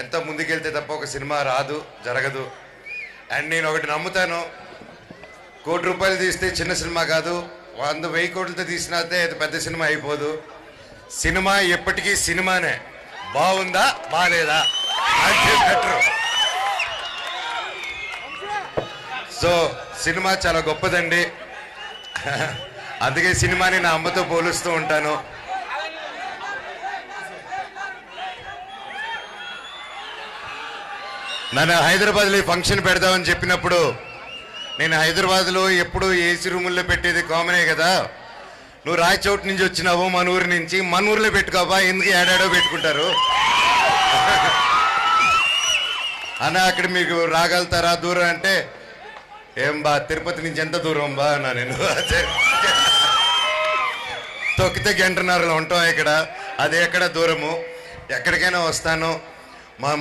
ఎంత ముందుకెళ్తే తప్ప ఒక సినిమా రాదు, జరగదు. అండ్ నేను ఒకటి నమ్ముతాను, ₹1,00,00,000 తీస్తే చిన్న సినిమా కాదు, 100,000 కోట్లతో తీసినాతే అది పెద్ద సినిమా అయిపోదు. సినిమా ఎప్పటికీ సినిమానే, బాగుందా బాగాలేదా అంటే బెటర్. సో సినిమా చాలా గొప్పదండి, అందుకే సినిమాని నా అమ్మతో పోలుస్తూ ఉంటాను. నన్ను హైదరాబాద్లో ఫంక్షన్ పెడదామని చెప్పినప్పుడు, నేను హైదరాబాద్లో ఎప్పుడు ఏసీ రూముల్లో పెట్టేది కామనే కదా, నువ్వు రాయచోటు నుంచి వచ్చినావు మన ఊరి నుంచి, మన ఊర్లో పెట్టుకోబా, ఎందుకు ఏడాడో పెట్టుకుంటారు అన్న, అక్కడ మీకు రాగలుగుతారా దూరం అంటే, ఏం బా తిరుపతి నుంచి ఎంత దూరం బా అన్నా నేను. తొక్కితే గంటన్నరలో ఉంటాం ఇక్కడ, అది ఎక్కడ దూరము, ఎక్కడికైనా వస్తాను.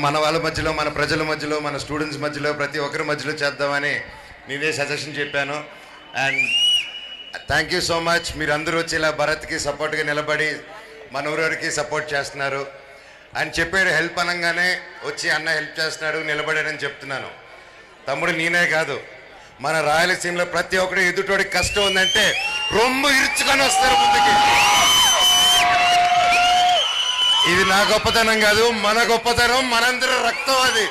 మన వాళ్ళ మధ్యలో, మన ప్రజల మధ్యలో, మన స్టూడెంట్స్ మధ్యలో, ప్రతి ఒక్కరి మధ్యలో చేద్దామని నేనే సజెషన్ చెప్పాను. And thank you so much, మీరందరూ వచ్చి ఇలా భరత్కి సపోర్ట్గా నిలబడి మన ఊరికి సపోర్ట్ చేస్తున్నారు. అని చెప్పాడు, హెల్ప్ అనగానే వచ్చి అన్న హెల్ప్ చేస్తున్నాడు, నిలబడాడని చెప్తున్నాను. తమ్ముడు నేనే కాదు, మన రాయలసీమలో ప్రతి ఒక్కరు ఎదుటోడికి కష్టం ఉందంటే రొమ్ము ఇరుచుకొని వస్తారు ముందుకి. ఇది నా గొప్పతనం కాదు, మన గొప్పతనం, మనందరూ రక్తం అది.